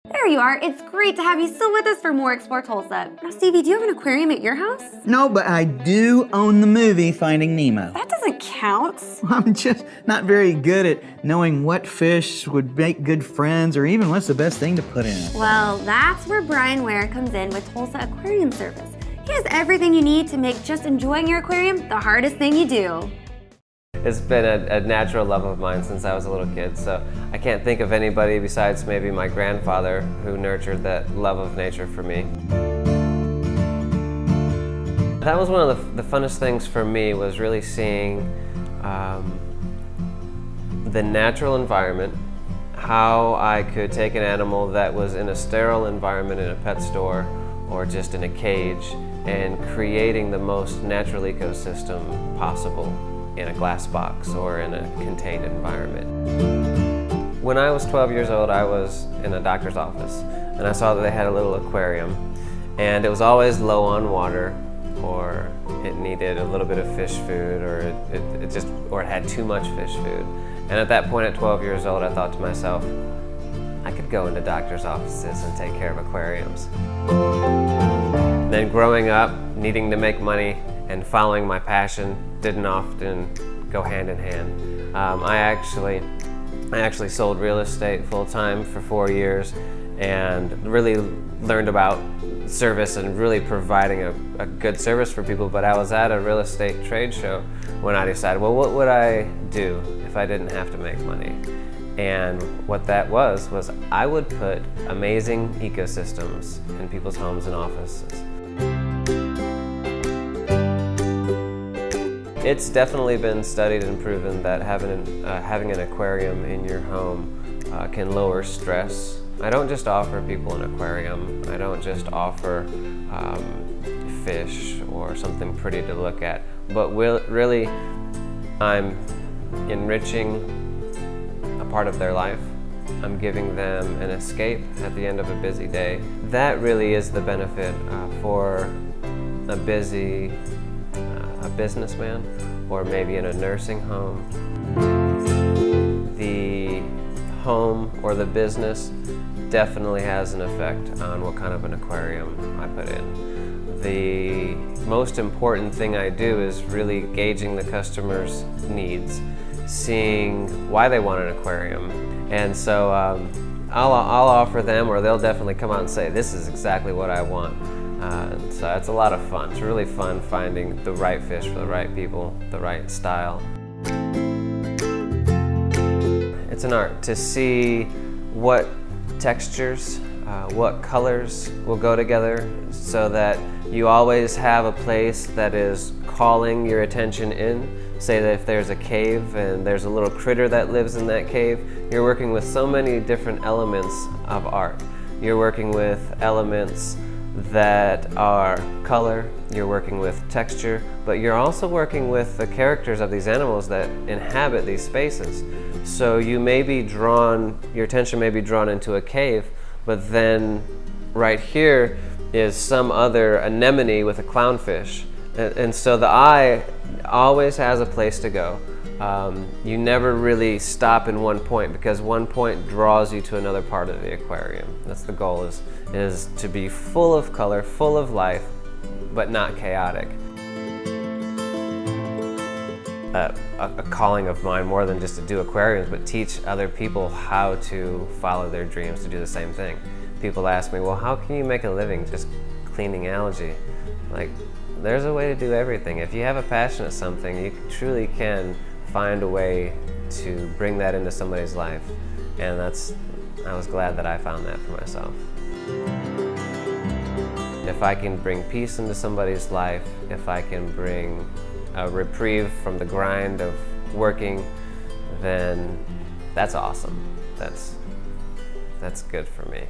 There you are. It's great to have you still with us for more Explore Tulsa. Now, Stevie, do you have an aquarium at your house? No, but I do own the movie Finding Nemo. That doesn't count. I'm just not very good at knowing what fish would make good friends or even what's the best thing to put in it. Well, that's where Brian Ware comes in with Tulsa Aquarium Service. He has everything you need to make just enjoying your aquarium the hardest thing you do. It's been a natural love of mine since I was a little kid, so I can't think of anybody besides maybe my grandfather who nurtured that love of nature for me. That was one of the funnest things for me, was really seeing the natural environment, how I could take an animal that was in a sterile environment in a pet store or just in a cage and creating the most natural ecosystem possible in a glass box or in a contained environment. When I was 12 years old, I was in a doctor's office and I saw that they had a little aquarium, and it was always low on water, or it needed a little bit of fish food, or it had too much fish food. And at that point, at 12 years old, I thought to myself, I could go into doctor's offices and take care of aquariums. Then growing up, needing to make money and following my passion didn't often go hand in hand. I actually sold real estate full-time for 4 years and really learned about service and really providing a good service for people. But I was at a real estate trade show when I decided, well, what would I do if I didn't have to make money? And what that was I would put amazing ecosystems in people's homes and offices. It's definitely been studied and proven that having an aquarium in your home can lower stress. I don't just offer people an aquarium. I don't just offer fish or something pretty to look at, but really I'm enriching a part of their life. I'm giving them an escape at the end of a busy day. That really is the benefit for a busy businessman, or maybe in a nursing home. The home or the business definitely has an effect on what kind of an aquarium I put in. The most important thing I do is really gauging the customer's needs, seeing why they want an aquarium. And so I'll offer them, or they'll definitely come out and say, this is exactly what I want. So it's a lot of fun. It's really fun finding the right fish for the right people, the right style. It's an art to see what textures, what colors will go together so that you always have a place that is calling your attention in. Say that if there's a cave and there's a little critter that lives in that cave, you're working with so many different elements of art. You're working with elements that are color, you're working with texture, but you're also working with the characters of these animals that inhabit these spaces. So you may be drawn, your attention may be drawn into a cave, but then right here is some other anemone with a clownfish. And so the eye always has a place to go. You never really stop in one point, because one point draws you to another part of the aquarium. That's the goal, is to be full of color, full of life, but not chaotic. A calling of mine, more than just to do aquariums, but teach other people how to follow their dreams to do the same thing. People ask me, well, how can you make a living just cleaning algae? Like, there's a way to do everything. If you have a passion at something, you truly can find a way to bring that into somebody's life. And I was glad that I found that for myself. If I can bring peace into somebody's life, if I can bring a reprieve from the grind of working, then that's awesome. That's good for me.